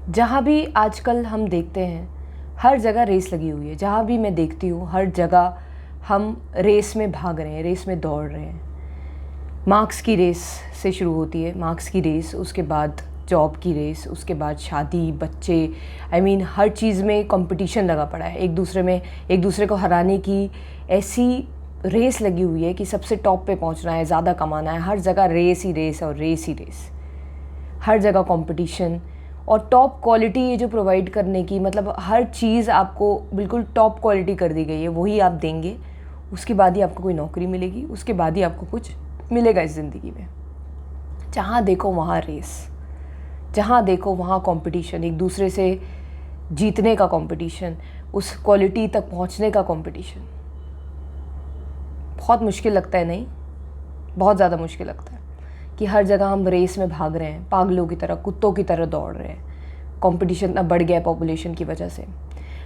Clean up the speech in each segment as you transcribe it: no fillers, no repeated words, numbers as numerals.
जहाँ भी आजकल हम देखते हैं हर जगह रेस लगी हुई है। जहाँ भी मैं देखती हूँ हर जगह हम रेस में भाग रहे हैं, रेस में दौड़ रहे हैं। मार्क्स की रेस से शुरू होती है, मार्क्स की रेस, उसके बाद जॉब की रेस, उसके बाद शादी, बच्चे, हर चीज़ में कंपटीशन लगा पड़ा है। एक दूसरे को हराने की ऐसी रेस लगी हुई है कि सबसे टॉप पे पहुंचना है, ज़्यादा कमाना है। हर जगह रेस ही रेस और रेस ही रेस, हर जगह कंपटीशन। और टॉप क्वालिटी ये जो प्रोवाइड करने की, मतलब हर चीज़ आपको बिल्कुल टॉप क्वालिटी कर दी गई है, वही आप देंगे, उसके बाद ही आपको कोई नौकरी मिलेगी, उसके बाद ही आपको कुछ मिलेगा इस ज़िंदगी में। जहाँ देखो वहाँ रेस, जहाँ देखो वहाँ कंपटीशन, एक दूसरे से जीतने का कंपटीशन, उस क्वालिटी तक पहुँचने का कंपटीशन। बहुत मुश्किल लगता है, नहीं, बहुत ज़्यादा मुश्किल लगता है कि हर जगह हम रेस में भाग रहे हैं, पागलों की तरह, कुत्तों की तरह दौड़ रहे हैं। कंपटीशन इतना बढ़ गया है पॉपुलेशन की वजह से।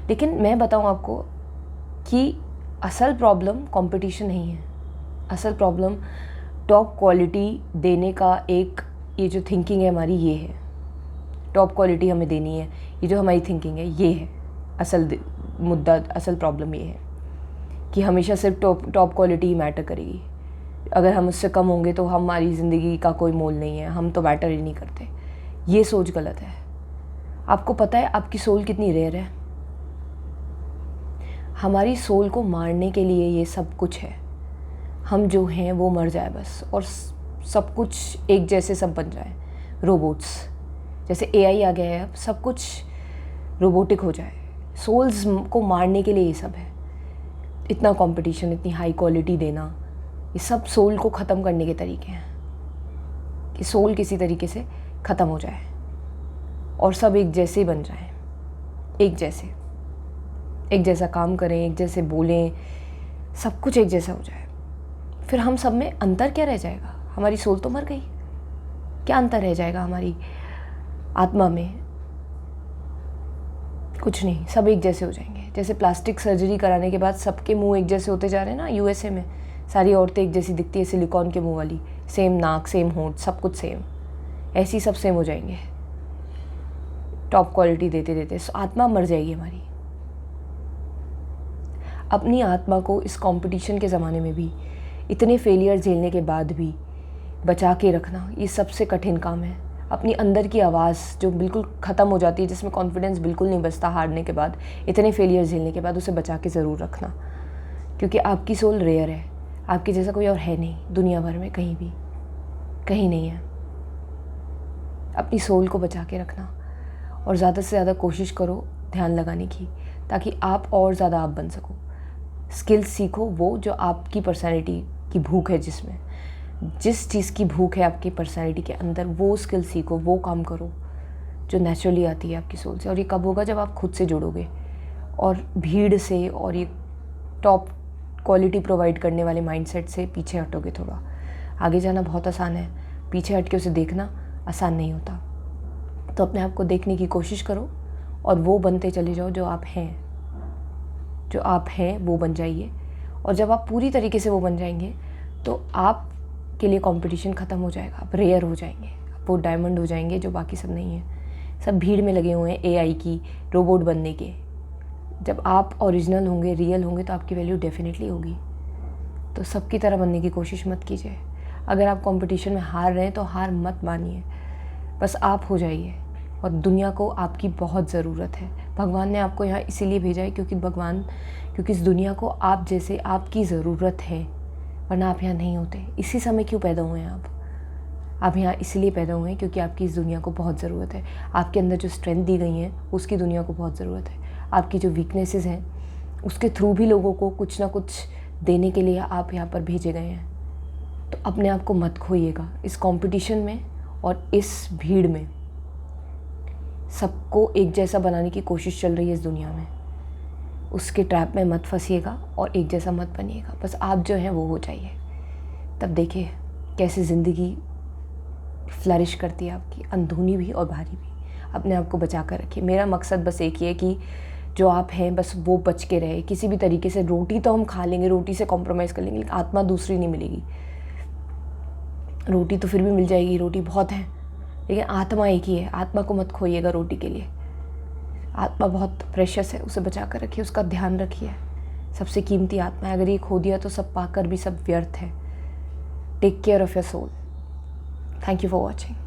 लेकिन मैं बताऊं आपको कि असल प्रॉब्लम कंपटीशन नहीं है। असल प्रॉब्लम टॉप क्वालिटी देने का एक ये जो थिंकिंग है हमारी, ये है। टॉप क्वालिटी हमें देनी है, ये जो हमारी थिंकिंग है, ये है असल मुद्दा। असल प्रॉब्लम ये है कि हमेशा सिर्फ टॉप क्वालिटी ही मैटर करेगी। अगर हम उससे कम होंगे तो हमारी ज़िंदगी का कोई मोल नहीं है, हम तो मैटर ही नहीं करते। ये सोच गलत है। आपको पता है आपकी सोल कितनी रेयर है? हमारी सोल को मारने के लिए ये सब कुछ है। हम जो हैं वो मर जाए बस, और सब कुछ एक जैसे सब बन जाए, रोबोट्स जैसे। एआई आ गया है, अब सब कुछ रोबोटिक हो जाए। सोल्स को मारने के लिए ये सब है। इतना कंपटीशन, इतनी हाई क्वालिटी देना, ये सब सोल को ख़त्म करने के तरीके हैं कि सोल किसी तरीके से ख़त्म हो जाए और सब एक जैसे बन जाए, एक जैसा काम करें, एक जैसे बोलें, सब कुछ एक जैसा हो जाए। फिर हम सब में अंतर क्या रह जाएगा? हमारी सोल तो मर गई, क्या अंतर रह जाएगा हमारी आत्मा में? कुछ नहीं, सब एक जैसे हो जाएंगे। जैसे प्लास्टिक सर्जरी कराने के बाद सबके मुंह एक जैसे होते जा रहे हैं ना। यूएसए में सारी औरतें एक जैसी दिखती है, सिलिकॉन के मुंह वाली, सेम नाक, सेम होंठ, सब कुछ सेम। ऐसी सब सेम हो जाएंगे टॉप क्वालिटी देते देते। आत्मा मर जाएगी हमारी। अपनी आत्मा को इस कंपटीशन के ज़माने में भी, इतने फेलियर झेलने के बाद भी बचा के रखना, ये सबसे कठिन काम है। अपनी अंदर की आवाज़ जो बिल्कुल ख़त्म हो जाती है, जिसमें कॉन्फिडेंस बिल्कुल नहीं बचता हारने के बाद, इतने फेलियर झेलने के बाद, उसे बचा के ज़रूर रखना। क्योंकि आपकी सोल रेयर है, आपके जैसा कोई और है नहीं दुनिया भर में, कहीं भी, कहीं नहीं है। अपनी सोल को बचा के रखना और ज़्यादा से ज़्यादा कोशिश करो ध्यान लगाने की, ताकि आप और ज़्यादा आप बन सको। स्किल्स सीखो, वो जो आपकी पर्सनैलिटी की भूख है, जिसमें जिस चीज़ की भूख है आपकी पर्सनैलिटी के अंदर, वो स्किल सीखो, वो काम करो जो नेचुरली आती है आपकी सोल से। और ये कब होगा? जब आप खुद से जुड़ोगे और भीड़ से और ये टॉप क्वालिटी प्रोवाइड करने वाले माइंडसेट से पीछे हटोगे। थोड़ा आगे जाना बहुत आसान है, पीछे हट के उसे देखना आसान नहीं होता। तो अपने आप को देखने की कोशिश करो और वो बनते चले जाओ जो आप हैं। जो आप हैं वो बन जाइए। और जब आप पूरी तरीके से वो बन जाएंगे तो आप के लिए कंपटीशन ख़त्म हो जाएगा। आप रेयर हो जाएंगे, आप वो डायमंड हो जाएंगे जो बाकी सब नहीं है। सब भीड़ में लगे हुए हैं एआई की, रोबोट बनने के। जब आप ओरिजिनल होंगे, रियल होंगे, तो आपकी वैल्यू डेफिनेटली होगी। तो सबकी तरह बनने की कोशिश मत कीजिए। अगर आप कंपटीशन में हार रहे हैं तो हार मत मानिए, बस आप हो जाइए। और दुनिया को आपकी बहुत ज़रूरत है। भगवान ने आपको यहाँ इसीलिए भेजा है क्योंकि इस दुनिया को आप जैसे आपकी ज़रूरत है, वरना आप यहाँ नहीं होते। इसी समय क्यों पैदा हुए हैं आप यहाँ इसलिए पैदा हुए हैं क्योंकि आपकी इस दुनिया को बहुत ज़रूरत है। आपके अंदर जो स्ट्रेंथ दी गई है उसकी दुनिया को बहुत ज़रूरत है। आपकी जो वीकनेसेस हैं उसके थ्रू भी लोगों को कुछ ना कुछ देने के लिए आप यहाँ पर भेजे गए हैं। तो अपने आप को मत खोइएगा इस कंपटीशन में और इस भीड़ में। सबको एक जैसा बनाने की कोशिश चल रही है इस दुनिया में, उसके ट्रैप में मत फंसिएगा और एक जैसा मत बनिएगा। बस आप जो हैं वो हो जाइए, तब देखिए कैसे ज़िंदगी फ्लरिश करती है आपकी, अंदरूनी भी और बाहरी भी। अपने आप को बचा कर रखिए। मेरा मकसद बस एक ही है कि जो आप हैं बस वो बच के रहे किसी भी तरीके से। रोटी तो हम खा लेंगे, रोटी से कॉम्प्रोमाइज़ कर लेंगे, लेकिन आत्मा दूसरी नहीं मिलेगी। रोटी तो फिर भी मिल जाएगी, रोटी बहुत है, लेकिन आत्मा एक ही है, आत्मा को मत खोइएगा रोटी के लिए। आत्मा बहुत प्रेशियस है, उसे बचा कर रखिए, उसका ध्यान रखिए। सबसे कीमती आत्मा है, अगर ये खो दिया तो सब पाकर भी सब व्यर्थ है। Take care of your soul. Thank you for watching.